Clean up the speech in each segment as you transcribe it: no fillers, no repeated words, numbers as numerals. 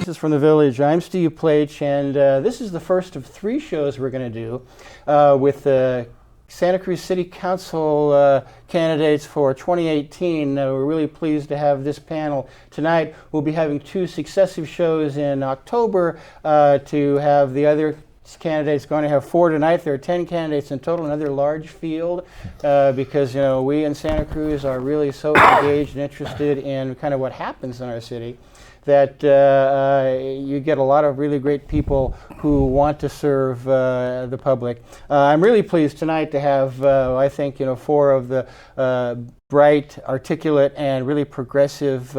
Voices from the Village. I'm Steve Pleich, and this is the first of 3 shows we're going to do with the Santa Cruz City Council candidates for 2018. We're really pleased to have this panel tonight. We'll be having 2 successive shows in October to have the other candidates. Going to have 4 tonight. There are 10 candidates in total, another large field, because we in Santa Cruz are really so engaged and interested in kind of what happens in our city that you get a lot of really great people who want to serve the public. I'm really pleased tonight to have, I think, 4 of the bright, articulate, and really progressive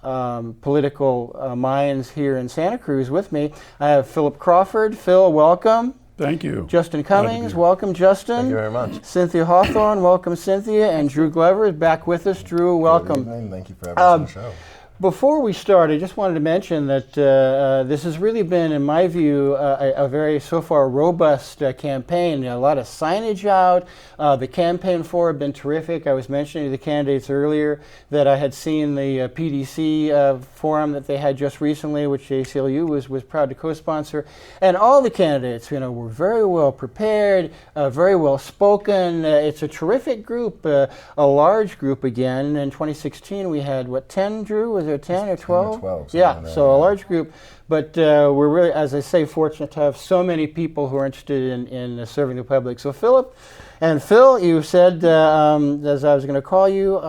political minds here in Santa Cruz with me. I have Philip Crawford. Phil, welcome. Thank you. Justin Cummings, welcome, Justin. Thank you very much. Cynthia Hawthorne, welcome, Cynthia. And Drew Glover is back with us. Drew, welcome. Good evening. Thank you for having us on the show. Before we start, I just wanted to mention that this has really been, in my view, a very, so far, robust campaign. A lot of signage out. The campaign floor have been terrific. I was mentioning to the candidates earlier that I had seen the PDC forum that they had just recently, which the ACLU was proud to co-sponsor. And all the candidates, were very well prepared, very well spoken. It's a terrific group, a large group again. In 2016, we had, 10, Drew? Was there 10 or 12? 10 or 12. Yeah, so a large group. But we're really, as I say, fortunate to have so many people who are interested in serving the public. So Philip and Phil, you said, as I was going to call you,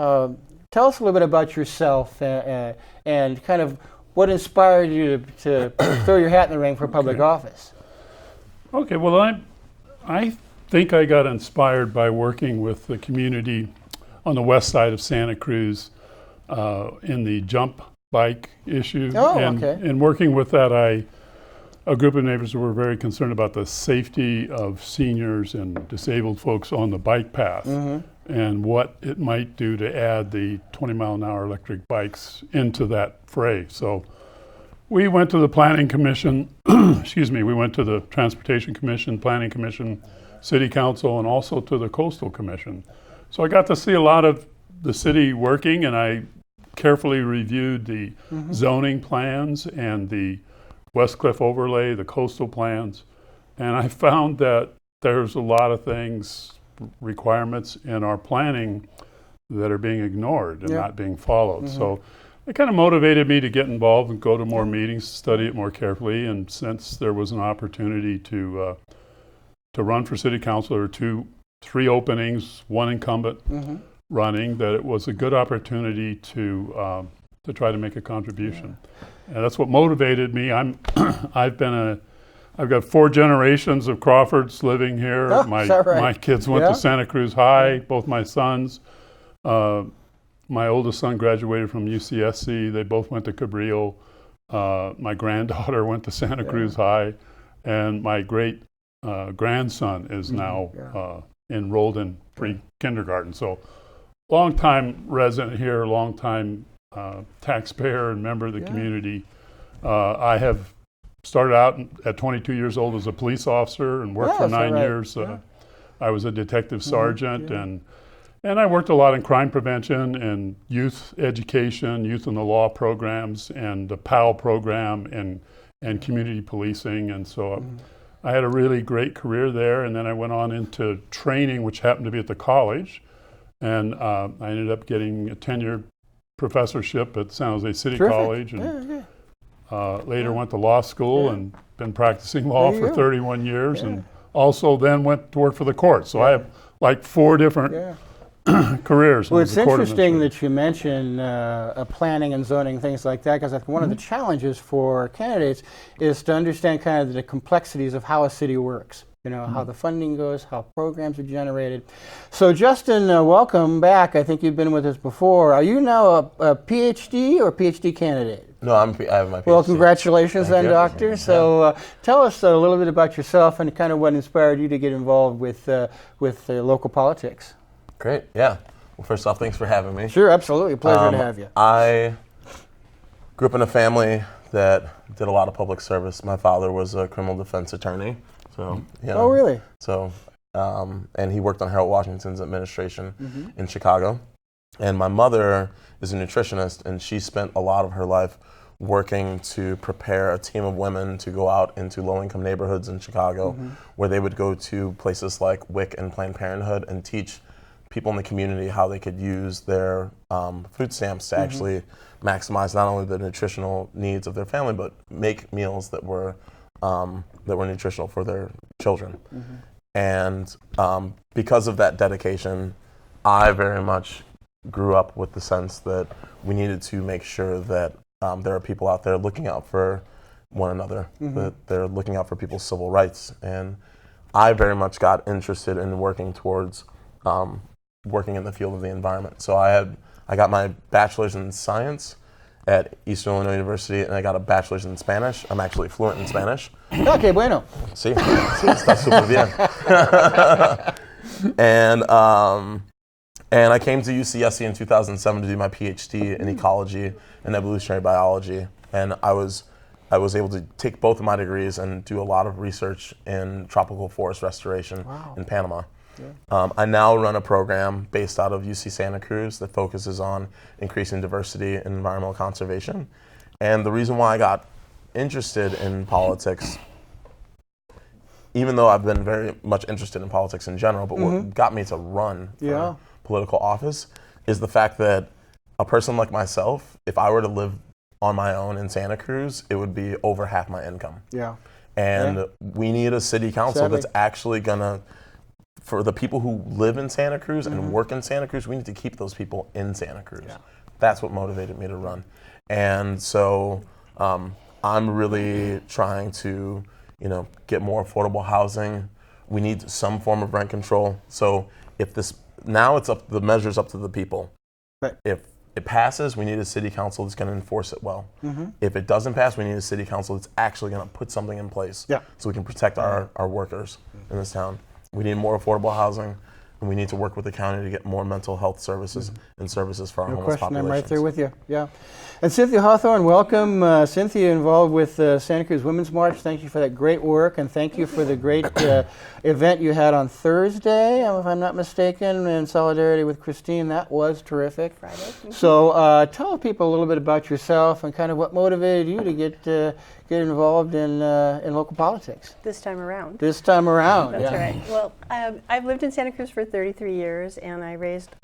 tell us a little bit about yourself and kind of what inspired you to throw your hat in the ring for public office. Okay, well, I think I got inspired by working with the community on the west side of Santa Cruz in the jump bike issue. Oh, and, okay. and working with that, a group of neighbors who were very concerned about the safety of seniors and disabled folks on the bike path and what it might do to add the 20-mile-an-hour electric bikes into that fray. So we went to the Planning Commission, excuse me, we went to the Transportation Commission, Planning Commission, City Council, and also to the Coastal Commission. So I got to see a lot of the city working, and I carefully reviewed the zoning plans and the West Cliff overlay, the coastal plans, and I found that there's a lot of things, requirements in our planning that are being ignored and not being followed. So it kind of motivated me to get involved and go to more meetings, study it more carefully, and since there was an opportunity to run for city council, there were 3 openings, 1 incumbent running, that it was a good opportunity to try to make a contribution. And that's what motivated me. I've got 4 generations of Crawfords living here. Oh, is that right? My kids went to Santa Cruz High, both my sons. My oldest son graduated from UCSC. They both went to Cabrillo. My granddaughter went to Santa Cruz High, and my great grandson is now enrolled in pre-kindergarten. So long-time resident here, long-time taxpayer and member of the community. I have started out at 22 years old as a police officer and worked for 9 years. I was a detective sergeant, and I worked a lot in crime prevention and youth education, youth in the law programs, and the PAL program and community policing. And so I had a really great career there, and then I went on into training, which happened to be at the college. And I ended up getting a tenured professorship at San Jose City College, and later went to law school and been practicing law for 31 years, and also then went to work for the court. So I have like 4 different careers. Well, it's interesting that you mention planning and zoning, things like that, because I think one of the challenges for candidates is to understand kind of the complexities of how a city works. How the funding goes, how programs are generated. So Justin, welcome back. I think you've been with us before. Are you now a PhD or PhD candidate? No, I have my PhD. Well, congratulations then, Doctor. Yeah. So tell us a little bit about yourself and kind of what inspired you to get involved with local politics. Great, yeah. Well, first off, thanks for having me. Sure, absolutely. Pleasure to have you. I grew up in a family that did a lot of public service. My father was a criminal defense attorney. So, Oh, really? So, and he worked on Harold Washington's administration in Chicago. And my mother is a nutritionist, and she spent a lot of her life working to prepare a team of women to go out into low-income neighborhoods in Chicago, where they would go to places like WIC and Planned Parenthood and teach people in the community how they could use their food stamps to actually maximize not only the nutritional needs of their family, but make meals that were nutritional for their children. And because of that dedication, I very much grew up with the sense that we needed to make sure that there are people out there looking out for one another, that they're looking out for people's civil rights. And I very much got interested in working towards working in the field of the environment. So I got my bachelor's in science at Eastern Illinois University, and I got a bachelor's in Spanish. I'm actually fluent in Spanish. Okay, bueno. Sí, está súper bien. And I came to UCSC in 2007 to do my PhD in ecology and evolutionary biology. And I was able to take both of my degrees and do a lot of research in tropical forest restoration in Panama. I now run a program based out of UC Santa Cruz that focuses on increasing diversity and environmental conservation. And the reason why I got interested in politics, even though I've been very much interested in politics in general, but what got me to run for political office is the fact that a person like myself, if I were to live on my own in Santa Cruz, it would be over half my income. And we need a city council that's actually gonna, for the people who live in Santa Cruz and work in Santa Cruz, we need to keep those people in Santa Cruz. That's what motivated me to run. And so I'm really trying to, get more affordable housing. We need some form of rent control. So now the measure's up to the people. If it passes, we need a city council that's going to enforce it well. If it doesn't pass, we need a city council that's actually going to put something in place so we can protect our workers in this town. We need more affordable housing, and we need to work with the county to get more mental health services and services for our homeless populations. I'm right there with you. And Cynthia Hawthorne, welcome. Cynthia involved with Santa Cruz Women's March. Thank you for that great work, and thank you for the great event you had on Thursday, if I'm not mistaken, in solidarity with Christine. That was terrific. Friday. So tell people a little bit about yourself and kind of what motivated you to get involved in local politics. This time around. This time around, That's right. Well, I've lived in Santa Cruz for 33 years, and I raised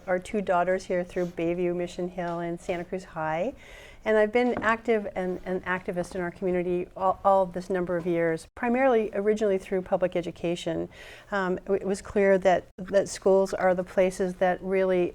our two daughters here through Bayview, Mission Hill, and Santa Cruz High. And I've been active and an activist in our community all this number of years, primarily originally through public education. It was clear that schools are the places that really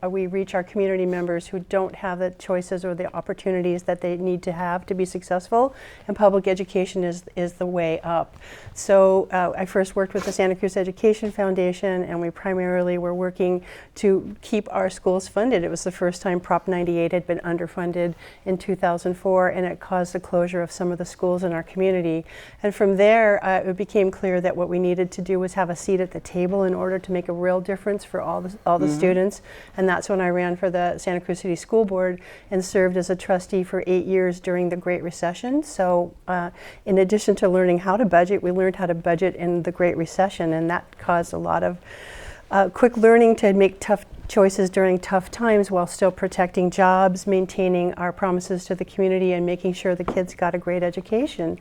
we reach our community members who don't have the choices or the opportunities that they need to have to be successful, and public education is the way up. So I first worked with the Santa Cruz Education Foundation, and we primarily were working to keep our schools funded. It was the first time Prop 98 had been underfunded in 2004, and it caused the closure of some of the schools in our community. And from there, it became clear that what we needed to do was have a seat at the table in order to make a real difference for all the students. And that's when I ran for the Santa Cruz City School Board and served as a trustee for 8 years during the Great Recession. So in addition to learning how to budget, we learned how to budget in the Great Recession, and that caused a lot of quick learning to make tough choices during tough times while still protecting jobs, maintaining our promises to the community, and making sure the kids got a great education.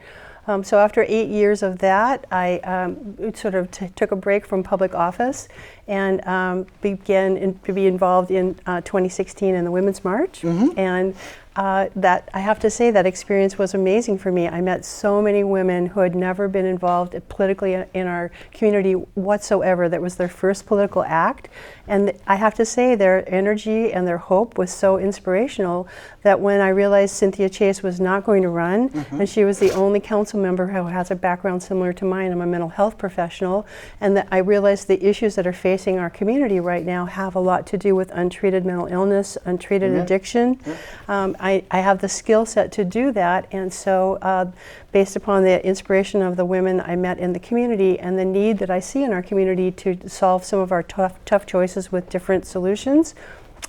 So after 8 years of that, I sort of took a break from public office and began to be involved in 2016 in the Women's March. And that I have to say that experience was amazing for me. I met so many women who had never been involved politically in our community whatsoever. That was their first political act. And I have to say their energy and their hope was so inspirational that when I realized Cynthia Chase was not going to run, and she was the only council member who has a background similar to mine, I'm a mental health professional, and that I realized the issues that are facing our community right now have a lot to do with untreated mental illness, untreated addiction. I have the skill set to do that, and so based upon the inspiration of the women I met in the community and the need that I see in our community to solve some of our tough choices with different solutions,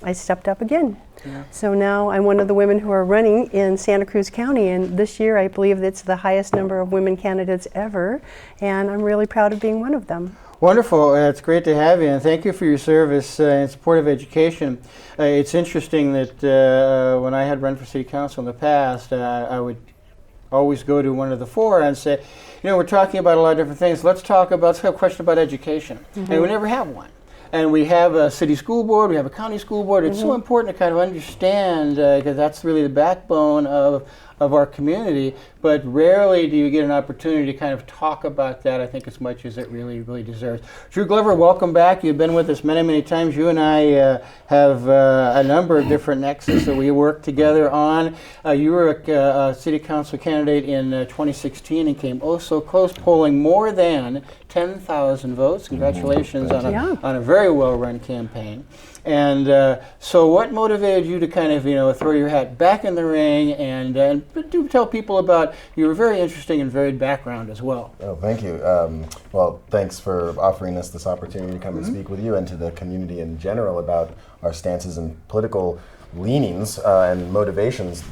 I stepped up again. So now I'm one of the women who are running in Santa Cruz County, and this year I believe it's the highest number of women candidates ever, and I'm really proud of being one of them. Wonderful. It's great to have you, and thank you for your service in support of education. It's interesting that when I had run for city council in the past, I would always go to one of the four and say, we're talking about a lot of different things. Let's have a question about education. And we never have one. And we have a city school board, we have a county school board. It's so important to kind of understand, because that's really the backbone of our community, but rarely do you get an opportunity to kind of talk about that, I think, as much as it really, really deserves. Drew Glover, welcome back. You've been with us many, many times. You and I have a number of different nexus that we work together on. You were a city council candidate in 2016 and came oh so close, polling more than 10,000 votes. Congratulations on a very well-run campaign. And so what motivated you to kind of, throw your hat back in the ring and do tell people about your very interesting and varied background as well? Oh, thank you. Well, thanks for offering us this opportunity to come and speak with you and to the community in general about our stances and political leanings and motivations.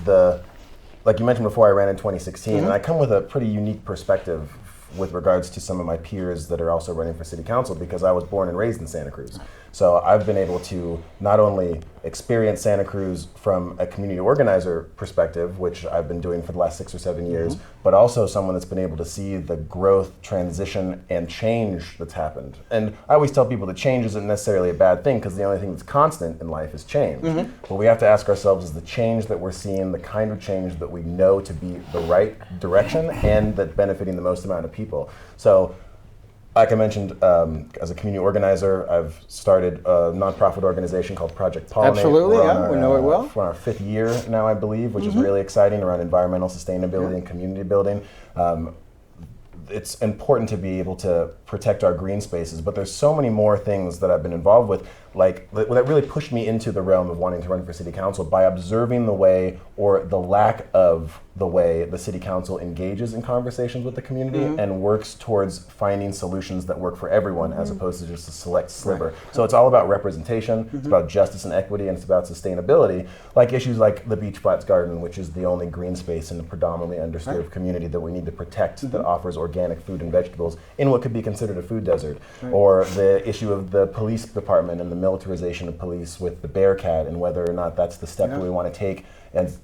Like you mentioned before, I ran in 2016, and I come with a pretty unique perspective with regards to some of my peers that are also running for city council, because I was born and raised in Santa Cruz. So I've been able to not only experience Santa Cruz from a community organizer perspective, which I've been doing for the last 6 or 7 years, but also someone that's been able to see the growth, transition, and change that's happened. And I always tell people that change isn't necessarily a bad thing, because the only thing that's constant in life is change. But we have to ask ourselves, is the change that we're seeing the kind of change that we know to be the right direction and that benefiting the most amount of people? So, like I mentioned, as a community organizer, I've started a nonprofit organization called Project Pollinate. Absolutely, we know it well. We're on our 5th year now, I believe, which is really exciting, around environmental sustainability and community building. It's important to be able to protect our green spaces, but there's so many more things that I've been involved with, like that really pushed me into the realm of wanting to run for city council by observing the way, or the lack of the way, the city council engages in conversations with the community and works towards finding solutions that work for everyone, as opposed to just a select sliver. So it's all about representation, it's about justice and equity, and it's about sustainability, like issues like the Beach Flats Garden, which is the only green space in a predominantly underserved community that we need to protect, that offers organic food and vegetables in what could be considered a food desert. Or the issue of the police department and the militarization of police with the Bearcat, and whether or not that's the step that we want to take and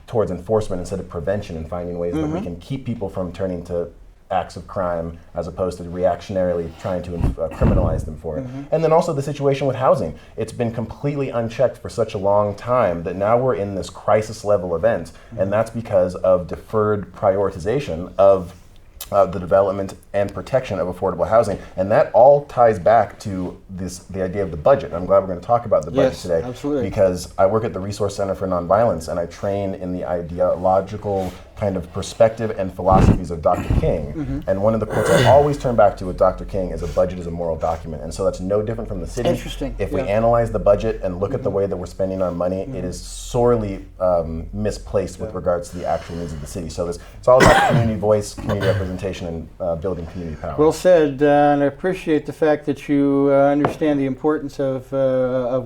towards enforcement instead of prevention, and finding ways that we can keep people from turning to acts of crime as opposed to reactionarily trying to criminalize them for it. And then also the situation with housing. It's been completely unchecked for such a long time that now we're in this crisis level event, and that's because of deferred prioritization of the development and protection of affordable housing. And that all ties back to the idea of the budget. I'm glad we're going to talk about the budget today. Absolutely. Because I work at the Resource Center for Nonviolence, and I train in the ideological kind of perspective and philosophies of Dr. King. And one of the quotes I always turn back to with Dr. King is, a budget is a moral document. And so that's no different from the city. Interesting. If we analyze the budget and look at the way that we're spending our money, it is sorely misplaced with regards to the actual needs of the city. So it's all about community voice, community representation, and building community power. Well said, and I appreciate the fact that you understand the importance of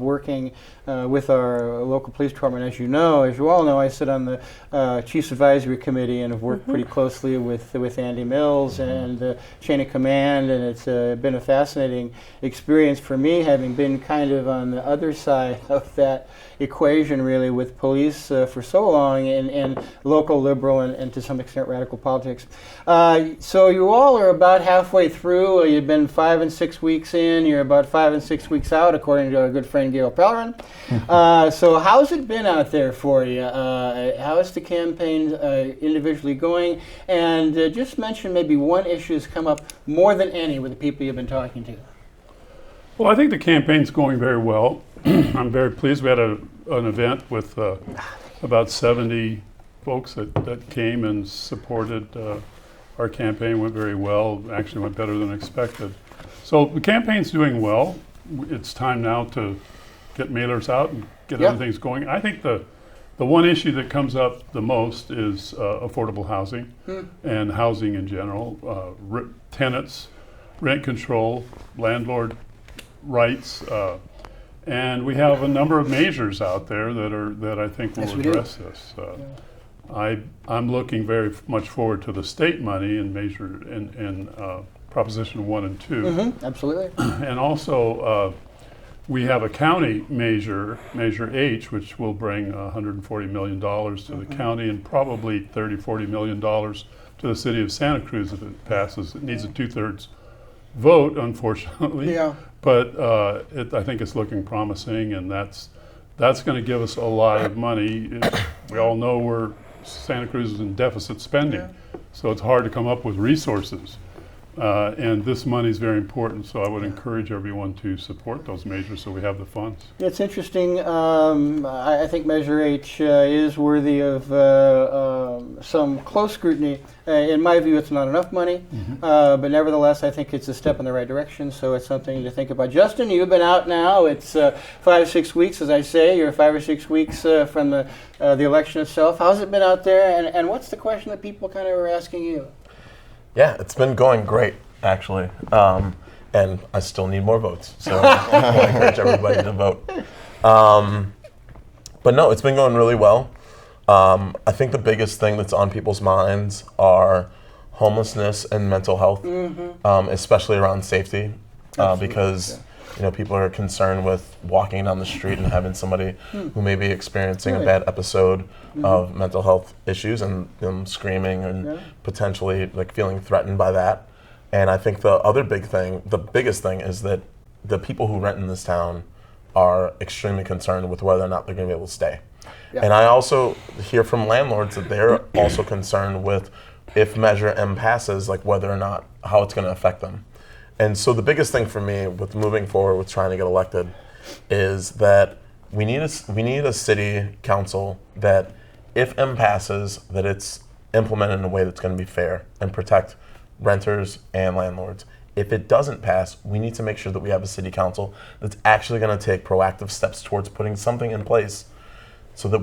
working with our local police department. As you all know, I sit on the Chiefs Advisory Committee and have worked pretty closely with Andy Mills and the chain of command, and it's been a fascinating experience for me, having been kind of on the other side of that equation, really, with police for so long in local liberal and to some extent radical politics. So you all are about halfway through. You've been 5 and 6 weeks in. You're about 5 and 6 weeks out, according to our good friend Gail Pellerin. So how's it been out there for you? How is the campaign individually going? And just mention maybe one issue that's come up more than any with the people you've been talking to. Well, I think the campaign's going very well. I'm very pleased. We had an event with about 70 folks that came and supported our campaign. Went very well, actually went better than expected. So the campaign's doing well. It's time now to get mailers out and get other things going. I think the one issue that comes up the most is affordable housing and housing in general, tenants, rent control, landlord rights, and we have a number of measures out there that I think will address this. I'm looking very much forward to the state money and Proposition 1 and 2. Mm-hmm. Absolutely. And also, we have a county Measure H, which will bring $140 million to the county and probably $30–40 million to the city of Santa Cruz if it passes. It needs a 2/3 vote, unfortunately. Yeah. But I think it's looking promising, and that's going to give us a lot of money. We all know Santa Cruz is in deficit spending, so it's hard to come up with resources. And this money is very important, so I would encourage everyone to support those measures so we have the funds. It's interesting. I think Measure H is worthy of some close scrutiny. In my view, it's not enough money, but nevertheless, I think it's a step in the right direction, so it's something to think about. Justin, you've been out now. It's 5–6 weeks, as I say. You're 5 or 6 weeks from the election itself. How's it been out there, and what's the question that people kind of are asking you? Yeah, it's been going great, actually. And I still need more votes, so I encourage everybody to vote. But no, it's been going really well. I think the biggest thing that's on people's minds are homelessness and mental health, especially around safety, because people are concerned with walking down the street and having somebody who may be experiencing a bad episode of mental health issues and them screaming and potentially feeling threatened by that. And I think the biggest thing is that the people who rent in this town are extremely concerned with whether or not they're going to be able to stay. And I also hear from landlords that they're also concerned with if Measure M passes, whether or not, how it's going to affect them. And so the biggest thing for me with moving forward with trying to get elected is that we need a city council that, if M passes, that it's implemented in a way that's going to be fair and protect renters and landlords. If it doesn't pass, we need to make sure that we have a city council that's actually going to take proactive steps towards putting something in place so that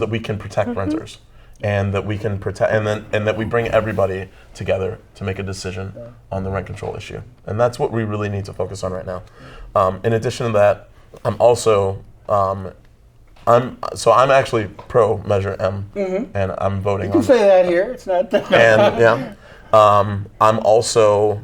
we can protect renters. And that we can protect, and that we bring everybody together to make a decision on the rent control issue, and that's what we really need to focus on right now. In addition to that, I'm also I'm actually pro Measure M, and I'm voting. You can say that here. It's not. And I'm also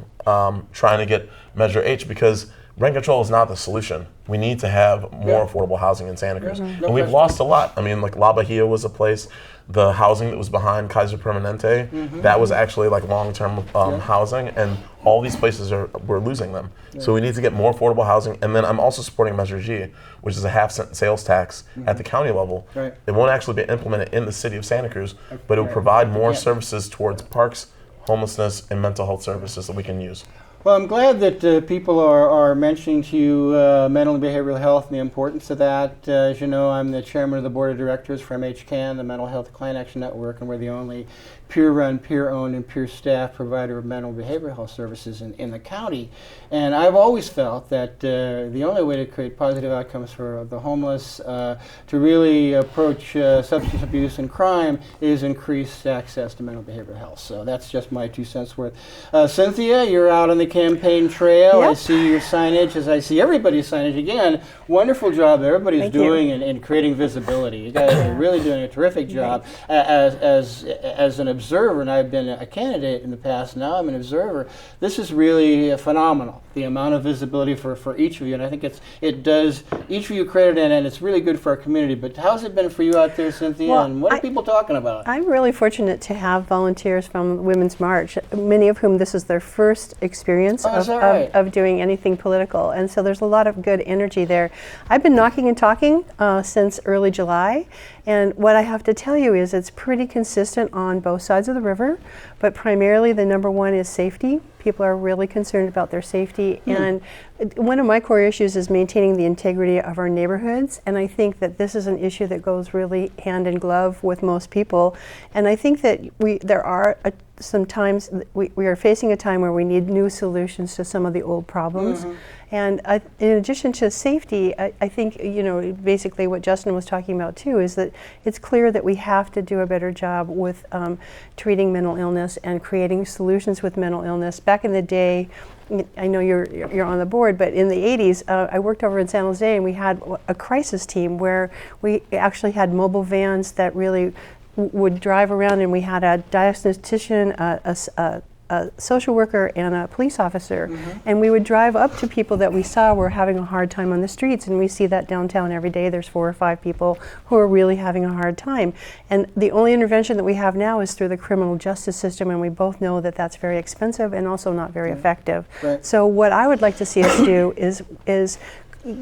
trying to get Measure H because rent control is not the solution. We need to have more affordable housing in Santa Cruz, and we've lost a lot. I mean, La Bahia was a place. The housing that was behind Kaiser Permanente, that was actually long-term housing, and all these places we're losing them. So we need to get more affordable housing, and then I'm also supporting Measure G, which is a half-cent sales tax at the county level. It won't actually be implemented in the city of Santa Cruz, but it will provide more services towards parks, homelessness, and mental health services that we can use. Well, I'm glad that people are mentioning to you mental and behavioral health and the importance of that. As you know, I'm the chairman of the board of directors for MHCAN, the Mental Health Client Action Network, and we're the only peer-run, peer-owned, and peer-staff provider of mental and behavioral health services in the county. And I've always felt that the only way to create positive outcomes for the homeless, to really approach substance abuse and crime, is increased access to mental and behavioral health. So that's just my 2 cents worth. Cynthia, you're out on the campaign trail. I see your signage, as I see everybody's signage again. Wonderful job everybody's doing in creating visibility. You guys are really doing a terrific job. As an observer, and I've been a candidate in the past, now I'm an observer, this is really phenomenal, the amount of visibility for each of you, and I think it does each of you credit, and it's really good for our community. But how's it been for you out there, Cynthia, and what are people talking about? I'm really fortunate to have volunteers from Women's March, many of whom this is their first experience of doing anything political, and so there's a lot of good energy there. I've been knocking and talking since early July, and what I have to tell you is it's pretty consistent on both sides of the river, but primarily the number one is safety. People are really concerned about their safety, and one of my core issues is maintaining the integrity of our neighborhoods, and I think that this is an issue that goes really hand in glove with most people, and I think that there are sometimes we are facing a time where we need new solutions to some of the old problems. And in addition to safety, I think, basically what Justin was talking about too is that it's clear that we have to do a better job with treating mental illness and creating solutions with mental illness. Back in the day, I know you're on the board, but in the 80s, I worked over in San Jose, and we had a crisis team where we actually had mobile vans that really would drive around, and we had a diagnostician, a social worker and a police officer, and we would drive up to people that we saw were having a hard time on the streets, and we see that downtown every day. There's 4 or 5 people who are really having a hard time, and the only intervention that we have now is through the criminal justice system, and we both know that that's very expensive and also not very effective. Right. So what I would like to see us do is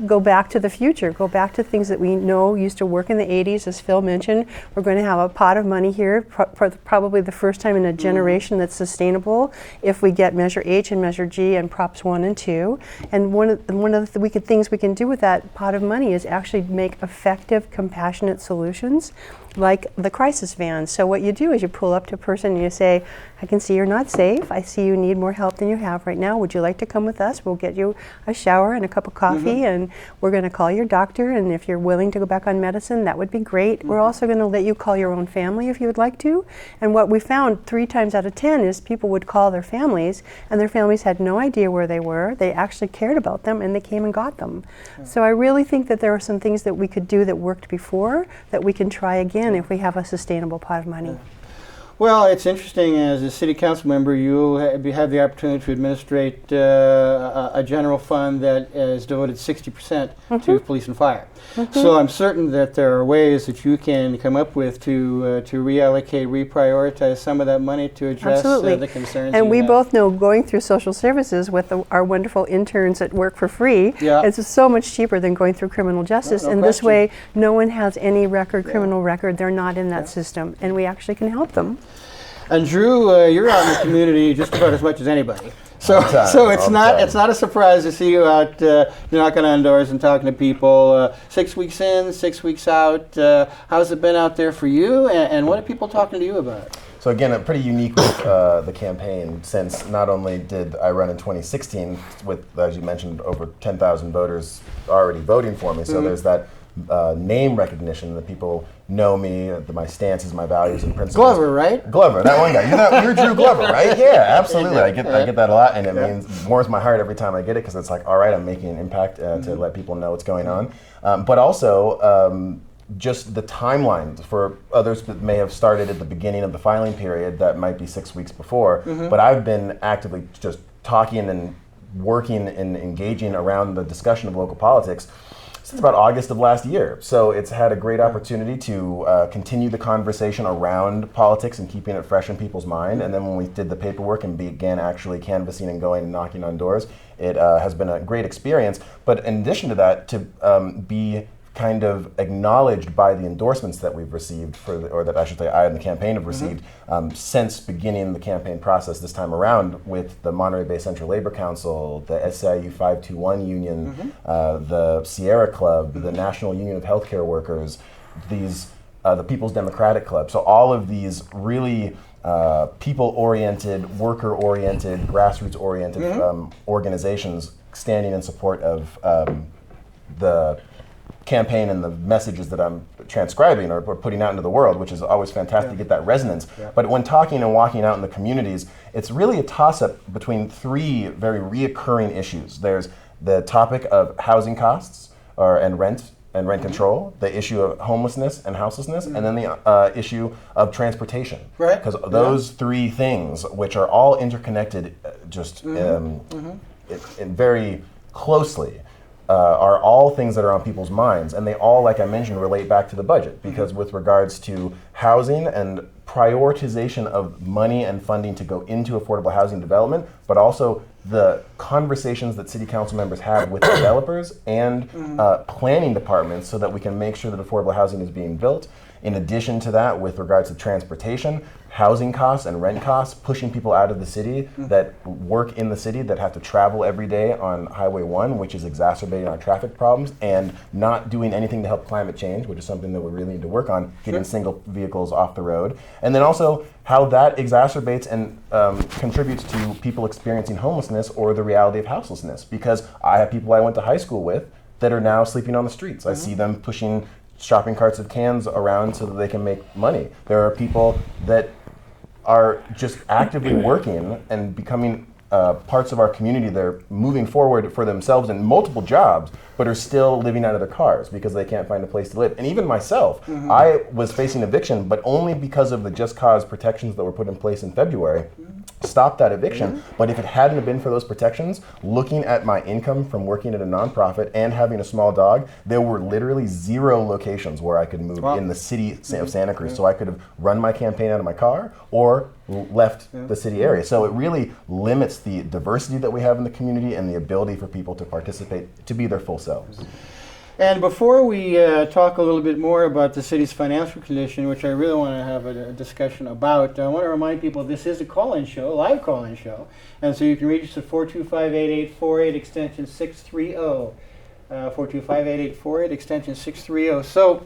go back to the future, go back to things that we know used to work in the 80s. As Phil mentioned, we're going to have a pot of money here, probably the first time in a generation that's sustainable if we get Measure H and Measure G and Props 1 and 2. And one of the things we can do with that pot of money is actually make effective, compassionate solutions like the crisis van. So what you do is you pull up to a person and you say, I can see you're not safe. I see you need more help than you have right now. Would you like to come with us? We'll get you a shower and a cup of coffee, and we're going to call your doctor, and if you're willing to go back on medicine, that would be great. We're also going to let you call your own family if you would like to. And what we found 3 times out of 10 is people would call their families, and their families had no idea where they were. They actually cared about them, and they came and got them. So I really think that there are some things that we could do that worked before that we can try again if we have a sustainable pot of money. Well, it's interesting, as a city council member, you have the opportunity to administrate a general fund that is devoted 60% to police and fire. So I'm certain that there are ways that you can come up with to reallocate, reprioritize some of that money to address the concerns. And we have. both know, going through social services with our wonderful interns that work for free, it's so much cheaper than going through criminal justice. No and question. this way, no one has any criminal record. They're not in that system, and we actually can help them. And Drew, you're out in the community just about as much as anybody. So it's not a surprise to see you out knocking on doors and talking to people. 6 weeks in, 6 weeks out. How's it been out there for you? And what are people talking to you about? So again, pretty unique with the campaign, since not only did I run in 2016 with, as you mentioned, over 10,000 voters already voting for me. So there's that name recognition that people know me, my stances, my values, and principles. Glover, right? Glover, that one guy. You're Drew Glover, right? Yeah, absolutely. I get that a lot, and it means warms my heart every time I get it, because it's like, all right, I'm making an impact to let people know what's going on. But also, just the timeline for others that may have started at the beginning of the filing period that might be 6 weeks before. But I've been actively just talking and working and engaging around the discussion of local politics since about August of last year. So it's had a great opportunity to continue the conversation around politics and keeping it fresh in people's mind. And then when we did the paperwork and began actually canvassing and going and knocking on doors, it has been a great experience. But in addition to that, to be kind of acknowledged by the endorsements that we've received, or that I should say I and the campaign have received since beginning the campaign process this time around, with the Monterey Bay Central Labor Council, the SIU 521 Union, the Sierra Club, the National Union of Healthcare Workers, the People's Democratic Club. So all of these really people-oriented, worker-oriented, grassroots-oriented organizations standing in support of the campaign and the messages that I'm transcribing or putting out into the world, which is always fantastic to get that resonance. But when talking and walking out in the communities, it's really a toss-up between 3 very reoccurring issues. There's the topic of housing costs and rent control, the issue of homelessness and houselessness, and then the issue of transportation. Right. Because those 3 things, which are all interconnected very closely, are all things that are on people's minds, and they all, like I mentioned, relate back to the budget, because with regards to housing and prioritization of money and funding to go into affordable housing development, but also the conversations that city council members have with developers and planning departments so that we can make sure that affordable housing is being built. In addition to that, with regards to transportation, housing costs and rent costs, pushing people out of the city that work in the city, that have to travel every day on Highway 1, which is exacerbating our traffic problems, and not doing anything to help climate change, which is something that we really need to work on, getting single vehicles off the road. And then also how that exacerbates and contributes to people experiencing homelessness or the reality of houselessness. Because I have people I went to high school with that are now sleeping on the streets. I see them pushing shopping carts of cans around so that they can make money. There are people that are just actively working and becoming parts of our community. They're moving forward for themselves in multiple jobs, but are still living out of their cars because they can't find a place to live. And even myself, I was facing eviction, but only because of the just cause protections that were put in place in February. stop that eviction. But if it hadn't have been for those protections, looking at my income from working at a nonprofit and having a small dog, there were literally 0 locations where I could move in the city of Santa Cruz. So I could have run my campaign out of my car or left the city area. So it really limits the diversity that we have in the community and the ability for people to participate, to be their full selves. And before we talk a little bit more about the city's financial condition, which I really want to have a discussion about, I want to remind people this is a call-in show, a live call-in show. And so you can reach us at 425-8848, extension 630. 425-8848, extension 630. So,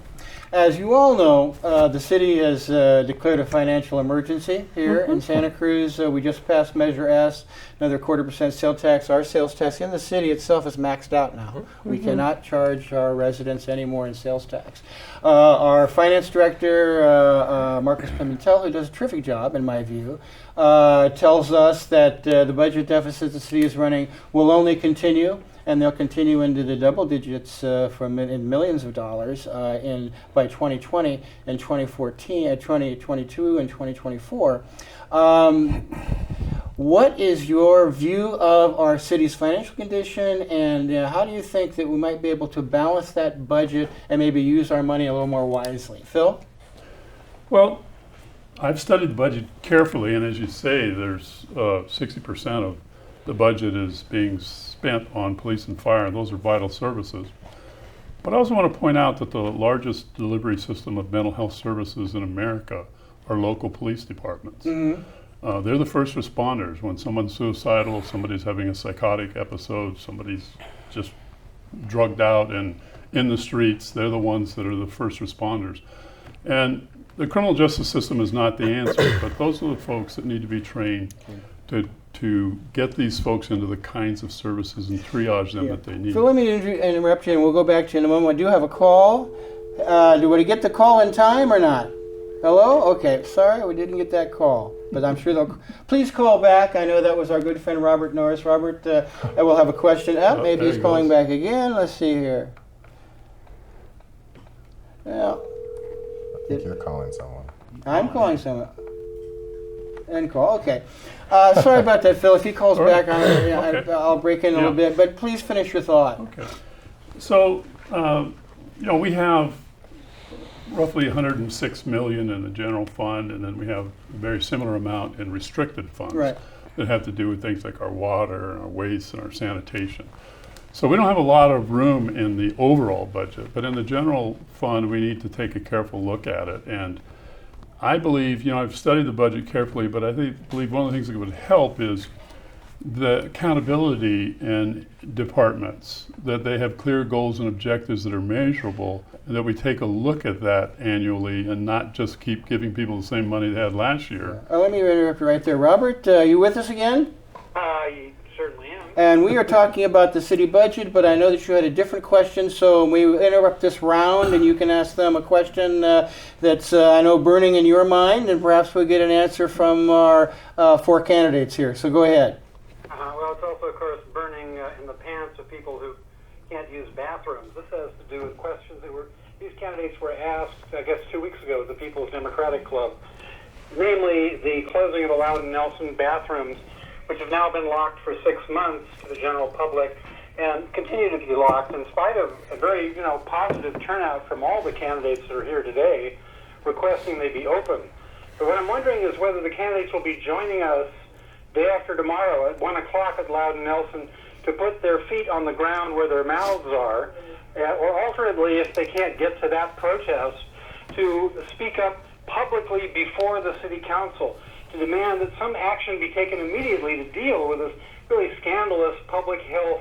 as you all know, the city has declared a financial emergency here in Santa Cruz. We just passed Measure S, another 0.25% sales tax. Our sales tax in the city itself is maxed out now. We cannot charge our residents any more in sales tax. Our finance director, Marcus Pimentel, who does a terrific job, in my view, tells us that the budget deficit the city is running will only continue, and they'll continue into the double digits in millions of dollars by 2020 and 2014, 2022 and 2024. What is your view of our city's financial condition, and how do you think that we might be able to balance that budget and maybe use our money a little more wisely? Phil? Well, I've studied the budget carefully, and as you say, there's 60% of the budget is being spent on police and fire, and those are vital services. But I also want to point out that the largest delivery system of mental health services in America are local police departments. They're the first responders. When someone's suicidal, somebody's having a psychotic episode, somebody's just drugged out and in the streets, they're the ones that are the first responders. And the criminal justice system is not the answer, but those are the folks that need to be trained to get these folks into the kinds of services and triage them that they need. So let me interrupt you, and we'll go back to you in a moment. I do have a call. Do we get the call in time or not? Hello? Okay, sorry, we didn't get that call, but I'm sure they'll. Please call back. I know that was our good friend Robert Norris. Robert, I will have a question. Maybe he's calling back again. Let's see here. Well, I think you're calling someone. I'm calling someone. End call. Okay. Sorry about that, Phil. If he calls back, I'll break in a little bit. But please finish your thought. Okay. So, we have roughly $106 million in the general fund, and then we have a very similar amount in restricted funds that have to do with things like our water and our waste and our sanitation. So we don't have a lot of room in the overall budget, but in the general fund, we need to take a careful look at it. And I believe, I've studied the budget carefully, but I believe one of the things that would help is the accountability in departments, that they have clear goals and objectives that are measurable, and that we take a look at that annually and not just keep giving people the same money they had last year. Let me interrupt you right there. Robert, are you with us again? I certainly am. And we are talking about the city budget, but I know that you had a different question, so we interrupt this round and you can ask them a question that's, I know, burning in your mind, and perhaps we'll get an answer from our 4 candidates here. So go ahead. Well, it's also, of course, burning in the pants of people who can't use bathrooms. This has to do with questions these candidates were asked, I guess, 2 weeks ago at the People's Democratic Club. Namely, the closing of the Loudon Nelson bathrooms, which have now been locked for 6 months to the general public and continue to be locked in spite of a very, positive turnout from all the candidates that are here today requesting they be open. But what I'm wondering is whether the candidates will be joining us day after tomorrow at 1 o'clock at Loudon Nelson to put their feet on the ground where their mouths are, or alternately, if they can't get to that protest, to speak up publicly before the city council to demand that some action be taken immediately to deal with this really scandalous public health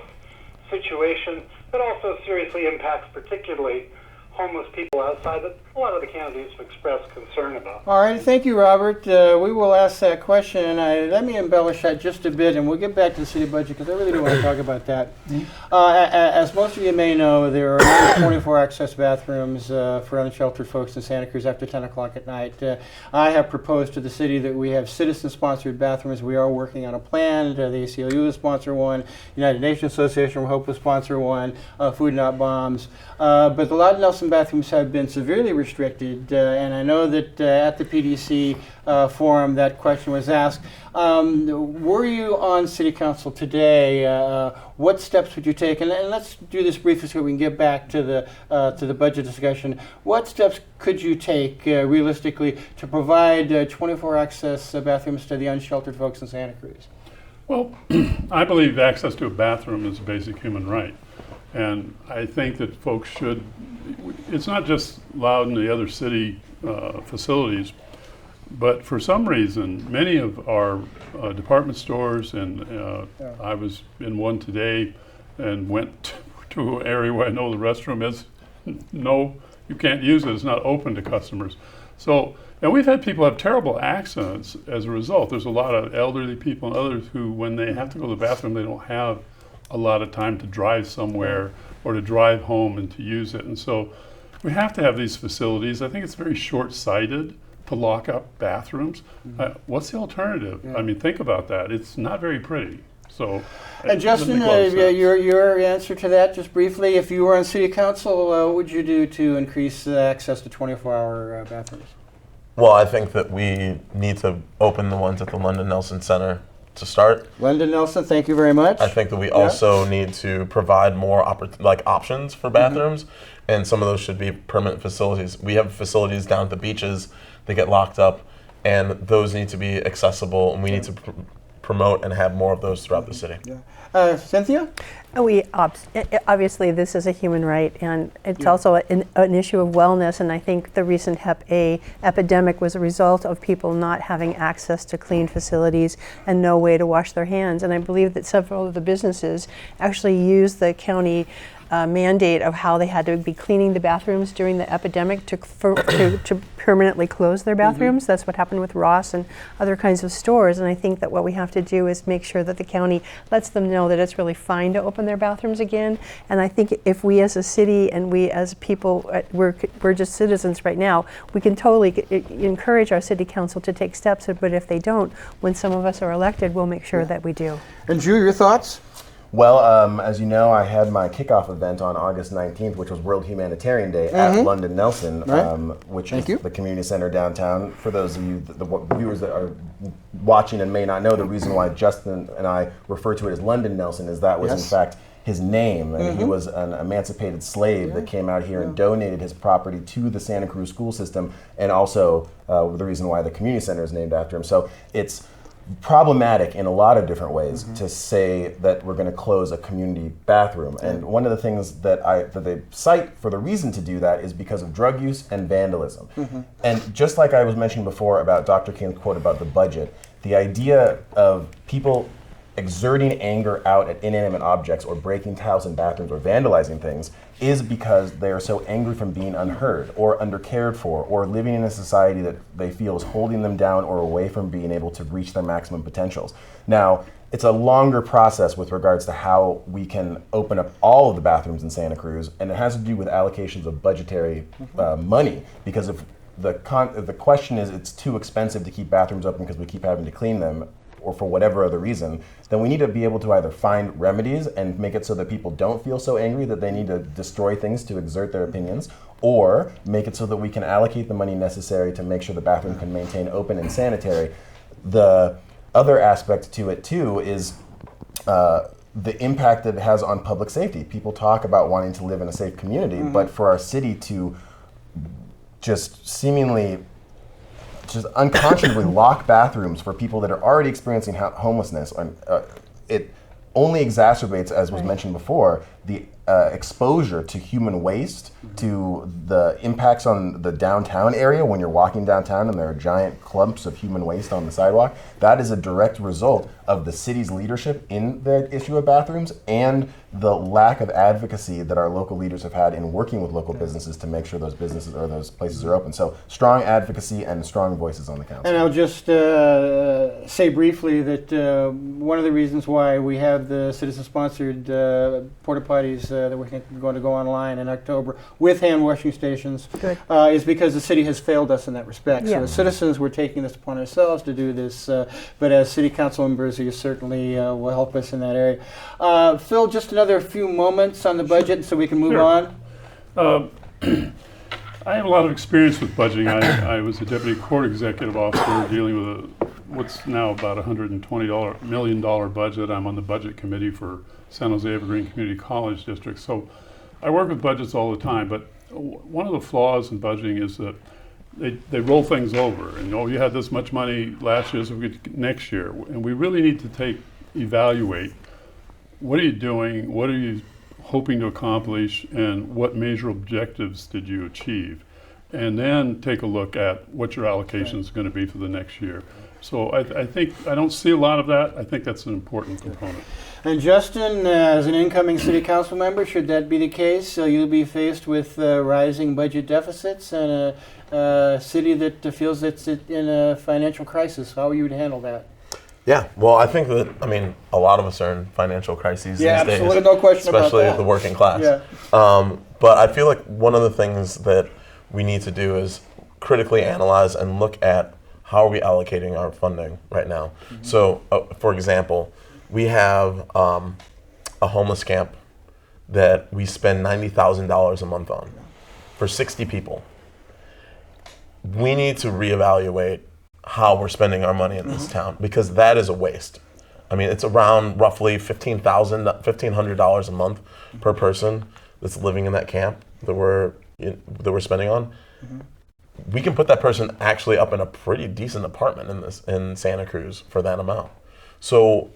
situation that also seriously impacts particularly homeless people outside that a lot of the candidates have expressed concern about. All right, thank you, Robert. We will ask that question, and let me embellish that just a bit, and we'll get back to the city budget because I really do want to talk about that. As most of you may know, there are 24 access bathrooms for unsheltered folks in Santa Cruz after 10 o'clock at night. I have proposed to the city that we have citizen-sponsored bathrooms. We are working on a plan. The ACLU will sponsor one. United Nations Association for Hope will sponsor one. Food Not Bombs. But the Loudon Nelson and bathrooms have been severely restricted, and I know that at the PDC forum that question was asked. Were you on City Council today? What steps would you take? And let's do this briefly so we can get back to the budget discussion. What steps could you take realistically to provide 24 access bathrooms to the unsheltered folks in Santa Cruz? Well, I believe access to a bathroom is a basic human right. And I think that folks should, it's not just allowed in the other city facilities, but for some reason, many of our department stores, and I was in one today and went to an area where I know the restroom is, no, you can't use it, it's not open to customers. So, and we've had people have terrible accidents as a result. There's a lot of elderly people and others who, when they have to go to the bathroom, they don't have a lot of time to drive somewhere or to drive home and to use it. And so we have to have these facilities. I think it's very short-sighted to lock up bathrooms. What's the alternative? I mean, think about that. It's not very pretty. So, and Justin, your answer to that, just briefly, if you were on City Council, what would you do to increase access to 24-hour bathrooms? Well, I think that we need to open the ones at the London Nelson Center to start. London Nelson, thank you very much. I think that we also need to provide more options for bathrooms, and some of those should be permanent facilities. We have facilities down at the beaches that get locked up, and those need to be accessible, and we need to promote and have more of those throughout the city. Cynthia? We obviously this is a human right, and it's also an issue of wellness. And I think the recent Hep A epidemic was a result of people not having access to clean facilities and no way to wash their hands. And I believe that several of the businesses actually used the county mandate of how they had to be cleaning the bathrooms during the epidemic to permanently close their bathrooms. That's what happened with Ross and other kinds of stores. And I think that what we have to do is make sure that the county lets them know that it's really fine to open their bathrooms again. And I think if we as a city and we as people, we're just citizens right now, we can totally encourage our city council to take steps. But if they don't, when some of us are elected, we'll make sure that we do. And Drew, your thoughts? Well, as you know, I had my kickoff event on August 19th, which was World Humanitarian Day at London Nelson, which is the community center downtown. For those of you, the viewers that are watching and may not know, the reason why Justin and I refer to it as London Nelson is that was in fact his name, and he was an emancipated slave that came out here and donated his property to the Santa Cruz school system, and also the reason why the community center is named after him. So it's problematic in a lot of different ways to say that we're going to close a community bathroom. And one of the things that they cite for the reason to do that is because of drug use and vandalism. And just like I was mentioning before about Dr. King's quote about the budget, the idea of people exerting anger out at inanimate objects or breaking tiles in bathrooms or vandalizing things is because they are so angry from being unheard or undercared for or living in a society that they feel is holding them down or away from being able to reach their maximum potentials. Now, it's a longer process with regards to how we can open up all of the bathrooms in Santa Cruz, and it has to do with allocations of budgetary money, because if the question is it's too expensive to keep bathrooms open because we keep having to clean them, or for whatever other reason, then we need to be able to either find remedies and make it so that people don't feel so angry that they need to destroy things to exert their opinions, or make it so that we can allocate the money necessary to make sure the bathroom can maintain open and sanitary. The other aspect to it too is the impact that it has on public safety. People talk about wanting to live in a safe community, but for our city to just seemingly unconscionably lock bathrooms for people that are already experiencing homelessness, it only exacerbates, as was mentioned before, the exposure to human waste, to the impacts on the downtown area when you're walking downtown and there are giant clumps of human waste on the sidewalk. That is a direct result of the city's leadership in the issue of bathrooms and the lack of advocacy that our local leaders have had in working with local businesses to make sure those businesses or those places are open. So strong advocacy and strong voices on the council. And I'll just say briefly that one of the reasons why we have the citizen-sponsored porta potties that we think are going to go online in October with hand washing stations is because the city has failed us in that respect. So as citizens, we're taking this upon ourselves to do this, but as city council members, you certainly will help us in that area. Phil, just another few moments on the budget so we can move on. I have a lot of experience with budgeting. I was a deputy court executive officer dealing with what's now about $120 million budget. I'm on the budget committee for San Jose Evergreen Community College District. So I work with budgets all the time, but one of the flaws in budgeting is that they roll things over. And you had this much money last year, so we get next year. And we really need to evaluate what are you doing, what are you hoping to accomplish, and what major objectives did you achieve? And then take a look at what your allocation is going to be for the next year. So I think I don't see a lot of that. I think that's an important component. And Justin, as an incoming city council member, should that be the case, you'll be faced with rising budget deficits and a city that feels it's in a financial crisis. How you would handle that? Yeah, well, I think that, a lot of us are in financial crises these days. Absolutely, no question about that. Especially the working class. Yeah. But I feel like one of the things that we need to do is critically analyze and look at how are we allocating our funding right now. Mm-hmm. So, for example, we have a homeless camp that we spend $90,000 a month on for 60 people. We need to reevaluate how we're spending our money in this town, because that is a waste. It's around roughly $1,500 a month per person that's living in that camp that we're spending on. Mm-hmm. We can put that person actually up in a pretty decent apartment in Santa Cruz for that amount. So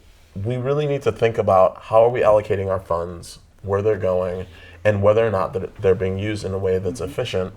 we really need to think about how are we allocating our funds, where they're going, and whether or not that they're being used in a way that's efficient.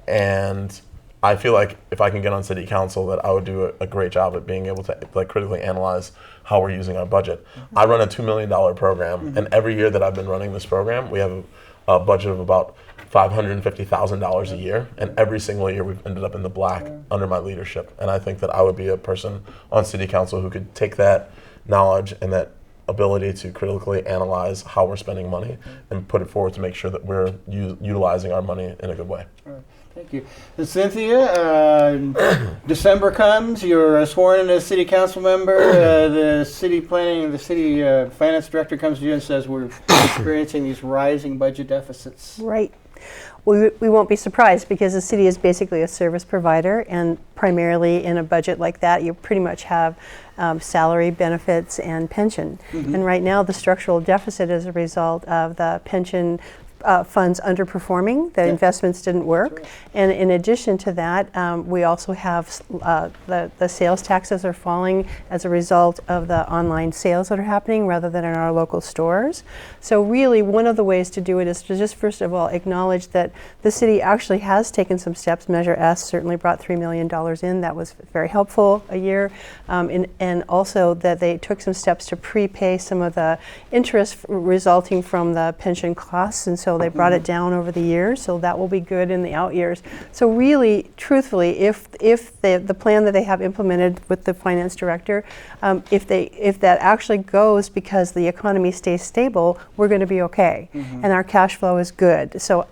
And I feel like if I can get on city council, that I would do a great job at being able to critically analyze how we're using our budget. Mm-hmm. I run a $2 million program, and every year that I've been running this program, we have a budget of about $550,000 a year, and every single year we've ended up in the black under my leadership. And I think that I would be a person on city council who could take that knowledge and that ability to critically analyze how we're spending money and put it forward to make sure that we're utilizing our money in a good way. Thank you. And Cynthia, December comes, you're sworn in as city council member, the city finance director comes to you and says we're experiencing these rising budget deficits. Right. We won't be surprised, because the city is basically a service provider, and primarily in a budget like that you pretty much have salary, benefits, and pension. Mm-hmm. And right now the structural deficit is a result of the pension funds underperforming. The investments didn't work. Right. And in addition to that, we also have the sales taxes are falling as a result of the online sales that are happening rather than in our local stores. So really one of the ways to do it is to just first of all acknowledge that the city actually has taken some steps. Measure S certainly brought $3 million in. That was very helpful a year. And also that they took some steps to prepay some of the interest resulting from the pension costs, and so they brought it down over the years, so that will be good in the out years. So really, truthfully, if the plan that they have implemented with the finance director, if that actually goes because the economy stays stable, we're going to be okay, and our cash flow is good. So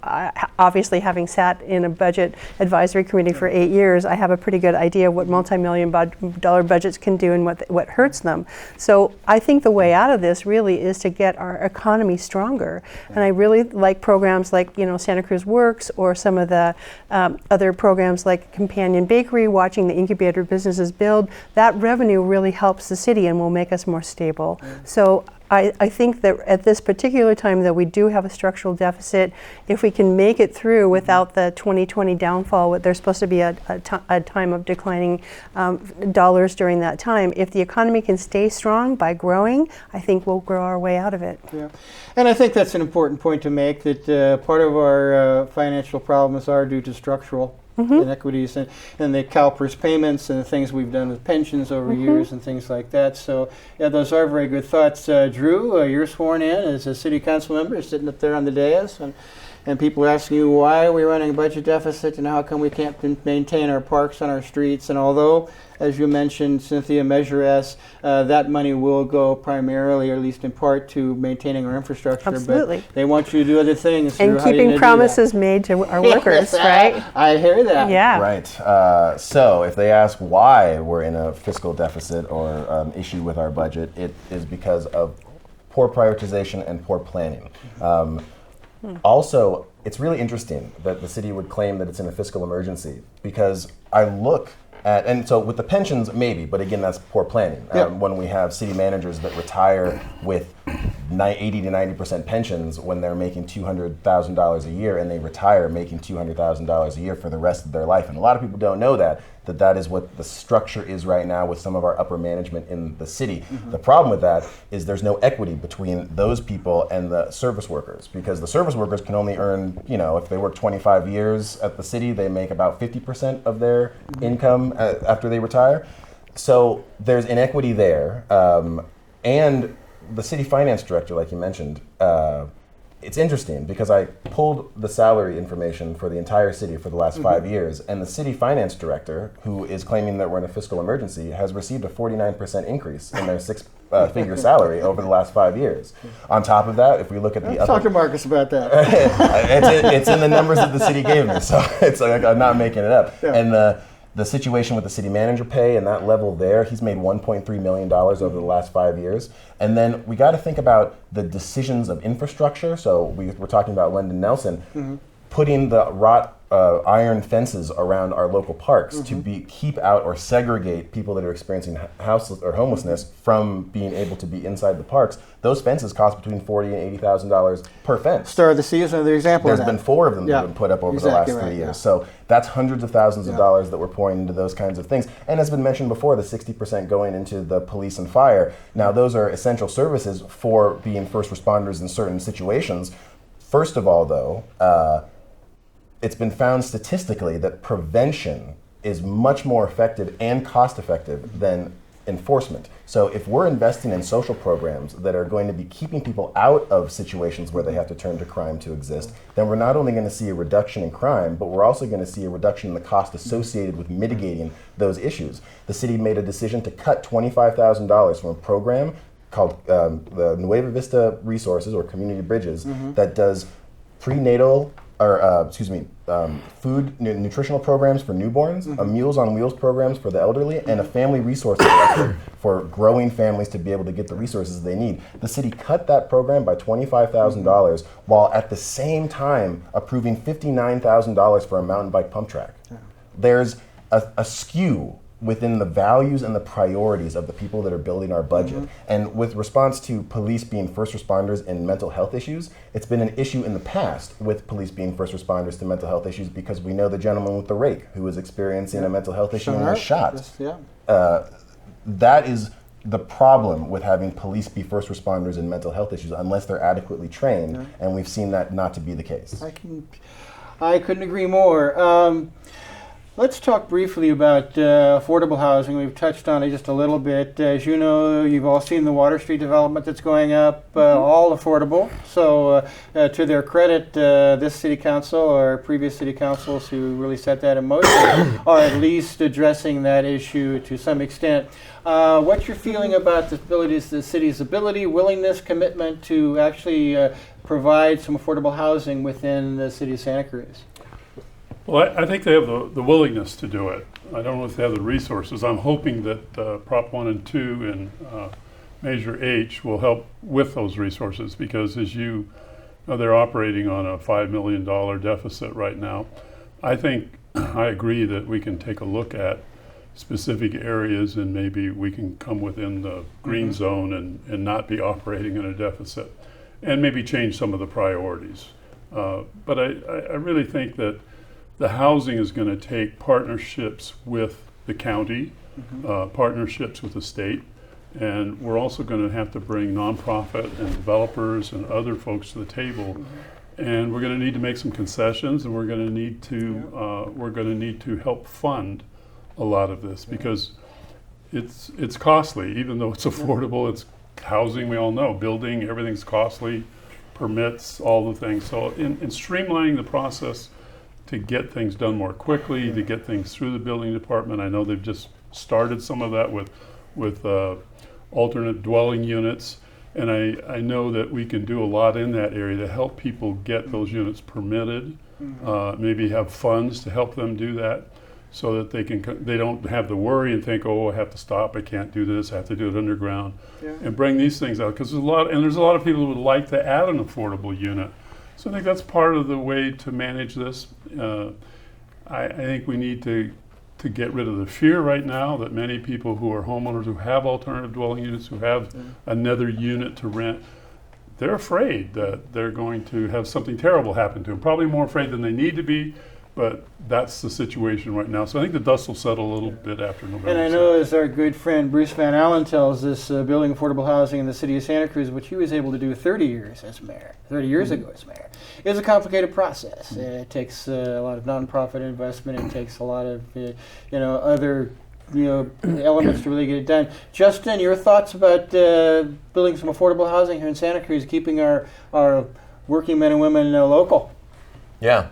obviously, having sat in a budget advisory committee for 8 years, I have a pretty good idea what multi-million dollar budgets can do and what hurts them. So I think the way out of this really is to get our economy stronger, and I really like programs like Santa Cruz Works, or some of the other programs like Companion Bakery, watching the incubator businesses build. That revenue really helps the city and will make us more stable. So I think that at this particular time that we do have a structural deficit, if we can make it through without the 2020 downfall, there's supposed to be a time of declining dollars during that time. If the economy can stay strong by growing, I think we'll grow our way out of it. Yeah, and I think that's an important point to make, that part of our financial problems are due to structural inequities and the CalPERS payments and the things we've done with pensions over years and things like that. So yeah, those are very good thoughts. Drew, you're sworn in as a city council member, sitting up there on the dais, and people are asking you why are we running a budget deficit and how come we can't maintain our parks on our streets. And although, as you mentioned, Cynthia, Measure S, that money will go primarily, or at least in part, to maintaining our infrastructure. Absolutely. But they want you to do other things. And keeping promises made to our workers, right? I hear that. Yeah. Right. So if they ask why we're in a fiscal deficit or issue with our budget, it is because of poor prioritization and poor planning. Also, it's really interesting that the city would claim that it's in a fiscal emergency, because I look at, and so with the pensions, maybe, but again, that's poor planning. When we have city managers that retire with 80 to 90% pensions when they're making $200,000 a year, and they retire making $200,000 a year for the rest of their life. And a lot of people don't know that is what the structure is right now with some of our upper management in the city. The problem with that is there's no equity between those people and the service workers, because the service workers can only earn, if they work 25 years at the city, they make about 50% of their income after they retire. So there's inequity there. And the city finance director, like you mentioned, it's interesting because I pulled the salary information for the entire city for the last 5 years, and the city finance director, who is claiming that we're in a fiscal emergency, has received a 49% increase in their six-figure salary over the last 5 years. On top of that, if we look at the Talk to Marcus about that. it's in the numbers that the city gave me, so it's like I'm not making it up. Yeah. And the situation with the city manager pay and that level there, he's made $1.3 million over the last 5 years. And then we got to think about the decisions of infrastructure. So we're talking about Lyndon Nelson, putting the wrought iron fences around our local parks to keep out or segregate people that are experiencing homelessness from being able to be inside the parks. Those fences cost between $40,000 and $80,000 per fence. Star of the Sea is another example There's of that. been 4 of them that have been put up over the last 3 years. So that's hundreds of thousands of dollars that we're pouring into those kinds of things. And as been mentioned before, the 60% going into the police and fire. Now, those are essential services for being first responders in certain situations. First of all, though, it's been found statistically that prevention is much more effective and cost effective than enforcement. So if we're investing in social programs that are going to be keeping people out of situations where they have to turn to crime to exist, then we're not only going to see a reduction in crime, but we're also going to see a reduction in the cost associated with mitigating those issues. The city made a decision to cut $25,000 from a program called the Nueva Vista Resources, or Community Bridges, that does prenatal food nutritional programs for newborns, a Meals on Wheels programs for the elderly, and a family resource directive for growing families to be able to get the resources they need. The city cut that program by $25,000 while at the same time approving $59,000 for a mountain bike pump track. There's a skew within the values and the priorities of the people that are building our budget. And with response to police being first responders in mental health issues, it's been an issue in the past with police being first responders to mental health issues, because we know the gentleman with the rake who was experiencing a mental health issue and was shot. That is the problem with having police be first responders in mental health issues, unless they're adequately trained, and we've seen that not to be the case. I couldn't agree more. Let's talk briefly about affordable housing. We've touched on it just a little bit. As you know, you've all seen the Water Street development that's going up, all affordable. So to their credit, this city council or previous city councils who really set that in motion are at least addressing that issue to some extent. What's your feeling about the city's ability, willingness, commitment to actually provide some affordable housing within the city of Santa Cruz? Well, I think they have the willingness to do it. I don't know if they have the resources. I'm hoping that Prop 1 and 2 and Measure H will help with those resources, because as you know, they're operating on a $5 million deficit right now. I think I agree that we can take a look at specific areas and maybe we can come within the green zone and not be operating in a deficit, and maybe change some of the priorities. But I really think that the housing is going to take partnerships with the county, partnerships with the state, and we're also going to have to bring nonprofit and developers and other folks to the table. And we're going to need to make some concessions, and we're going to need to help fund a lot of this, because it's costly. Even though it's affordable, it's housing. We all know building, everything's costly, permits, all the things. So in streamlining the process to get things done more quickly, to get things through the building department. I know they've just started some of that with alternate dwelling units, and I know that we can do a lot in that area to help people get those units permitted, maybe have funds to help them do that, so that they don't have to worry and think, oh, I have to stop, I can't do this, I have to do it underground, and bring these things out, because there's a lot of people who would like to add an affordable unit. So I think that's part of the way to manage this. I think we need to get rid of the fear right now that many people who are homeowners who have alternative dwelling units, who have another unit to rent, they're afraid that they're going to have something terrible happen to them. Probably more afraid than they need to be, but that's the situation right now. So I think the dust will settle a little bit after November. And I know, as our good friend Bruce Van Allen tells us, building affordable housing in the city of Santa Cruz, which he was able to do 30 years as mayor, 30 years ago as mayor, is a complicated process. It takes a lot of nonprofit investment. It takes a lot of other elements to really get it done. Justin, your thoughts about building some affordable housing here in Santa Cruz, keeping our working men and women local? Yeah.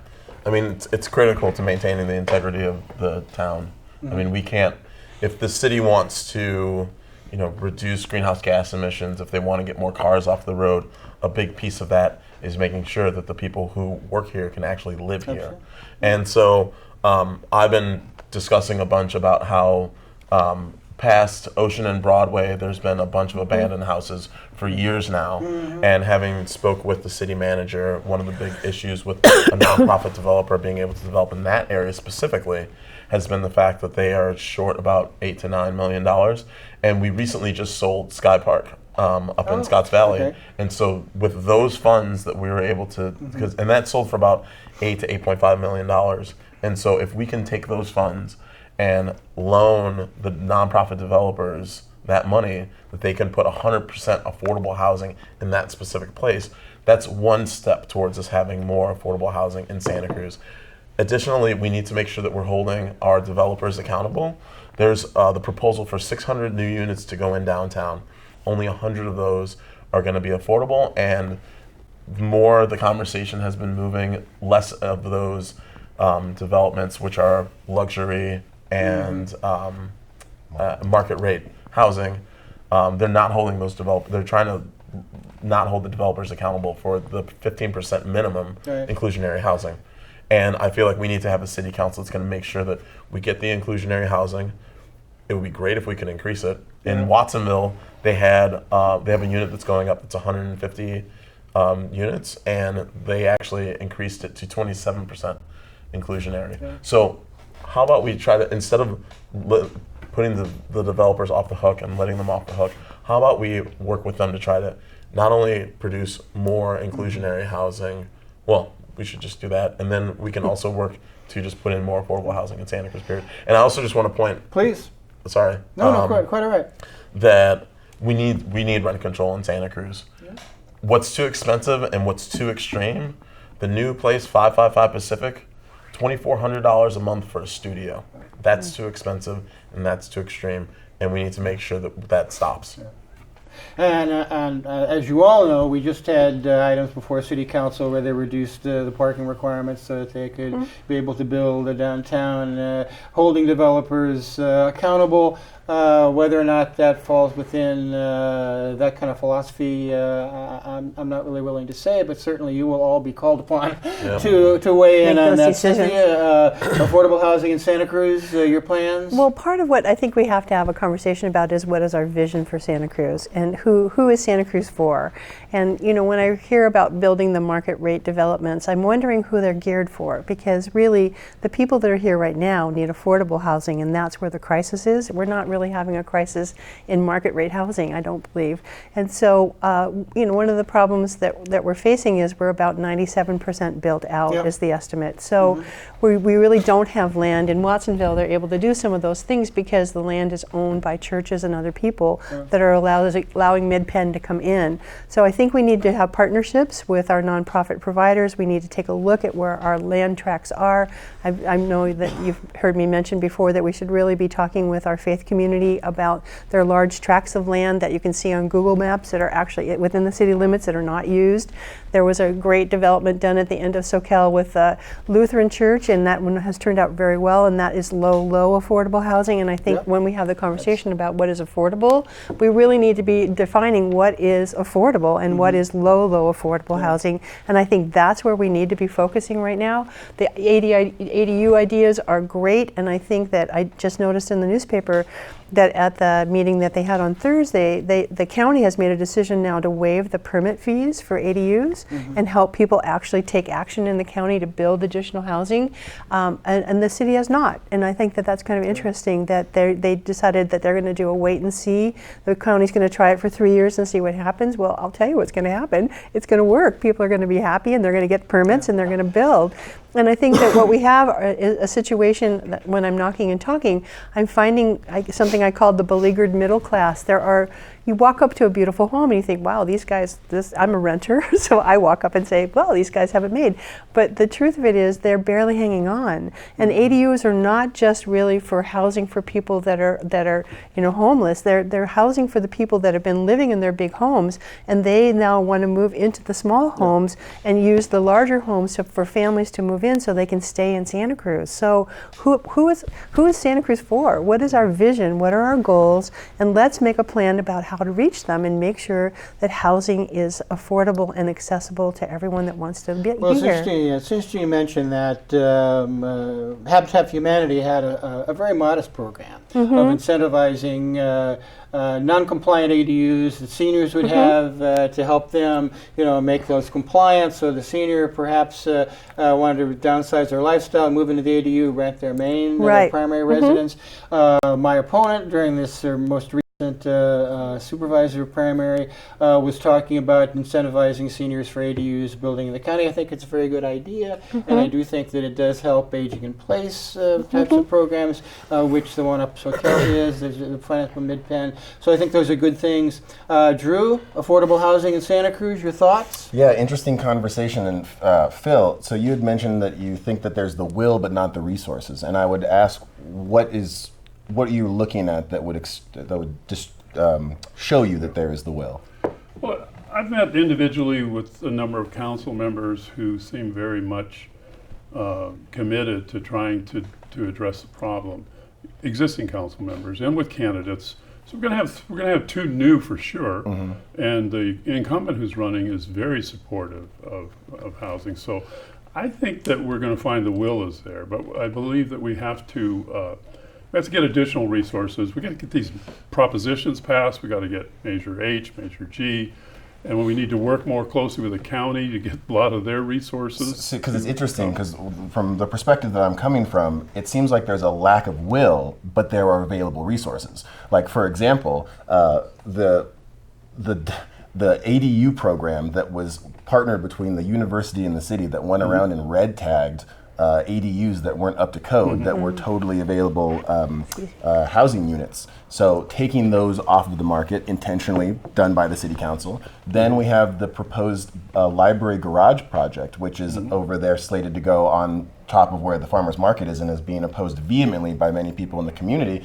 I mean, it's critical to maintaining the integrity of the town. I mean, we can't, if the city wants to, reduce greenhouse gas emissions, if they want to get more cars off the road, a big piece of that is making sure that the people who work here can actually live here. And so I've been discussing a bunch about how past Ocean and Broadway, there's been a bunch of abandoned houses for years now. And having spoke with the city manager, one of the big issues with a nonprofit developer being able to develop in that area specifically has been the fact that they are short about $8 to $9 million. And we recently just sold Sky Park up in Scotts Valley. Okay. And so with those funds that we were able to, and that sold for about $8 to $8.5 million. And so if we can take those funds and loan the nonprofit developers that money, that they can put 100% affordable housing in that specific place, that's one step towards us having more affordable housing in Santa Cruz. Additionally, we need to make sure that we're holding our developers accountable. There's the proposal for 600 new units to go in downtown. Only 100 of those are going to be affordable, and more the conversation has been moving, less of those developments which are luxury and market rate housing. They're not holding those developers. They're trying to not hold the developers accountable for the 15% minimum inclusionary housing. And I feel like we need to have a city council that's going to make sure that we get the inclusionary housing. It would be great if we could increase it. In Watsonville, they have a unit that's going up that's 150 units, and they actually increased it to 27% inclusionary. So how about we try to, instead of putting the developers off the hook and letting them off the hook, how about we work with them to try to not only produce more inclusionary housing, well, we should just do that, and then we can also work to just put in more affordable housing in Santa Cruz, period. And I also just want to point, Please. sorry, No, quite all right. that we need rent control in Santa Cruz. What's too expensive and what's too extreme, the new place, 555 Pacific, $2,400 a month for a studio. That's too expensive and that's too extreme, and we need to make sure that that stops. And as you all know, we just had items before City Council where they reduced the parking requirements so that they could be able to build a downtown, holding developers accountable. Whether or not that falls within that kind of philosophy, I'm not really willing to say, but certainly you will all be called upon to weigh in on that. Cynthia, affordable housing in Santa Cruz, your plans? Well, part of what I think we have to have a conversation about is what is our vision for Santa Cruz and who is Santa Cruz for? And when I hear about building the market rate developments, I'm wondering who they're geared for, because really the people that are here right now need affordable housing, and that's where the crisis is. We're not really having a crisis in market rate housing, I don't believe. And so, one of the problems that we're facing is we're about 97% built out is the estimate. So we really don't have land. In Watsonville, they're able to do some of those things because the land is owned by churches and other people that are allowing Mid-Penn to come in. So I think we need to have partnerships with our nonprofit providers. We need to take a look at where our land tracts are. I know that you've heard me mention before that we should really be talking with our faith community about their large tracts of land that you can see on Google Maps that are actually within the city limits that are not used. There was a great development done at the end of Soquel with the Lutheran Church, and that one has turned out very well, and that is low affordable housing. And I think when we have the conversation about what is affordable, we really need to be defining what is affordable and what is low affordable housing. And I think that's where we need to be focusing right now. The ADU ideas are great, and I think that I just noticed in the newspaper that at the meeting that they had on Thursday, the county has made a decision now to waive the permit fees for ADUs and help people actually take action in the county to build additional housing, and the city has not. And I think that that's kind of interesting that they decided that they're going to do a wait and see. The county's going to try it for 3 years and see what happens. Well, I'll tell you what's going to happen. It's going to work. People are going to be happy, and they're going to get permits, and they're going to build. And I think that what we have is a situation that when I'm knocking and talking, I'm finding something I call the beleaguered middle class. You walk up to a beautiful home and you think, wow, these guys, I'm a renter, so I walk up and say, well, these guys have it made. But the truth of it is they're barely hanging on. And ADUs are not just really for housing for people that are homeless. They're housing for the people that have been living in their big homes, and they now want to move into the small homes and use the larger homes for families to move in so they can stay in Santa Cruz. So who is Santa Cruz for? What is our vision? What are our goals? And let's make a plan about how to reach them and make sure that housing is affordable and accessible to everyone that wants to be here. Since you mentioned that, Habitat for Humanity had a very modest program of incentivizing non-compliant ADUs that seniors would have to help them, make those compliant. So the senior perhaps wanted to downsize their lifestyle, move into the ADU, rent their main primary residence. My opponent during this most recent supervisor primary was talking about incentivizing seniors for ADUs building in the county. I think it's a very good idea, and I do think that it does help aging in place types of programs, which the one up Soquel is. There's the plan up in Mid-Penn. So I think those are good things. Drew, affordable housing in Santa Cruz, your thoughts? Yeah, interesting conversation. And Phil, so you had mentioned that you think that there's the will but not the resources, and I would ask, what are you looking at that would just show you that there is the will? Well, I've met individually with a number of council members who seem very much committed to trying to address the problem. Existing council members and with candidates. So we're going to have two new for sure, and the incumbent who's running is very supportive of housing. So I think that we're going to find the will is there, but I believe that we have to get additional resources. We got to get these propositions passed. We got to get Measure H, Measure G, and we need to work more closely with the county to get a lot of their resources. Because it's interesting, because from the perspective that I'm coming from, it seems like there's a lack of will, but there are available resources. Like, for example, the ADU program that was partnered between the university and the city that went around and red tagged ADUs that weren't up to code, that were totally available housing units. So taking those off of the market, intentionally done by the city council. Then we have the proposed library garage project, which is over there slated to go on top of where the farmers market is and is being opposed vehemently by many people in the community.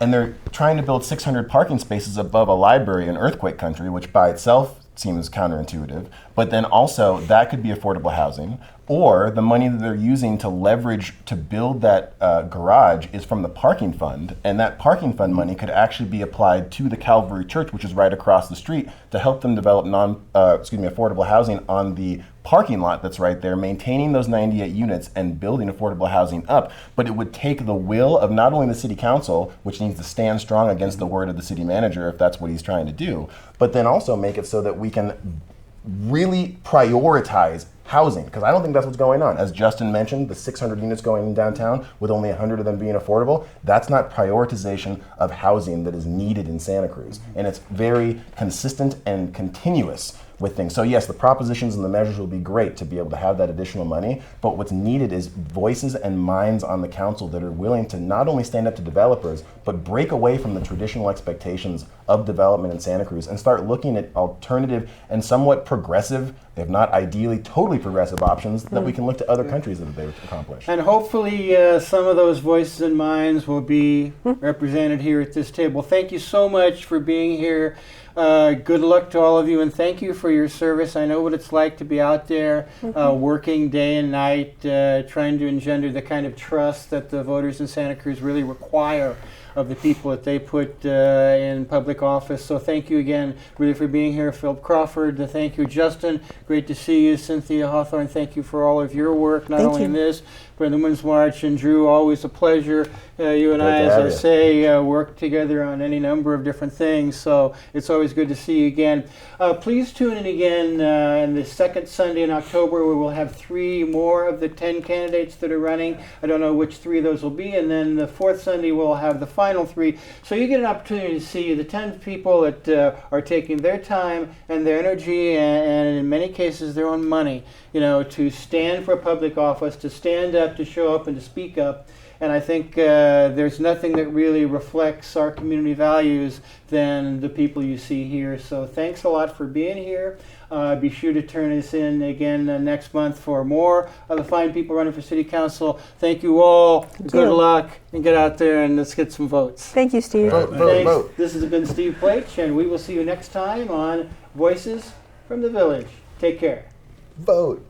And they're trying to build 600 parking spaces above a library in earthquake country, which by itself seems counterintuitive. But then also that could be affordable housing, or the money that they're using to leverage to build that garage is from the parking fund, and that parking fund money could actually be applied to the Calvary Church, which is right across the street, to help them develop affordable housing on the parking lot that's right there, maintaining those 98 units and building affordable housing up. But it would take the will of not only the city council, which needs to stand strong against the word of the city manager if that's what he's trying to do, but then also make it so that we can really prioritize housing, because I don't think that's what's going on. As Justin mentioned, the 600 units going in downtown with only 100 of them being affordable, that's not prioritization of housing that is needed in Santa Cruz. And it's very consistent and continuous with things. So yes, the propositions and the measures will be great to be able to have that additional money, but what's needed is voices and minds on the council that are willing to not only stand up to developers, but break away from the traditional expectations of development in Santa Cruz and start looking at alternative and somewhat progressive, if not ideally totally progressive options that we can look to other countries that they've accomplished. And hopefully some of those voices and minds will be represented here at this table. Thank you so much for being here. Good luck to all of you, and thank you for your service. I know what it's like to be out there working day and night, trying to engender the kind of trust that the voters in Santa Cruz really require of the people that they put in public office. So thank you again, really, for being here. Philip Crawford, thank you. Justin, great to see you. Cynthia Hawthorne, thank you for all of your work, not only in this, but in the Women's March. And Drew, always a pleasure. You and I, as I say, work together on any number of different things, so it's always good to see you again. Please tune in again in the second Sunday in October, where we'll have 3 more of the 10 candidates that are running. I don't know which 3 of those will be, and then the fourth Sunday we'll have the final 3. So you get an opportunity to see the 10 people that are taking their time and their energy and in many cases their own money, to stand for public office, to stand up, to show up, and to speak up. And I think there's nothing that really reflects our community values than the people you see here. So thanks a lot for being here. Be sure to turn us in again next month for more of the fine people running for City Council. Thank you all. Good luck, and get out there and let's get some votes. Thank you, Steve. Vote. This has been Steve Pleich, and we will see you next time on Voices from the Village. Take care. Vote.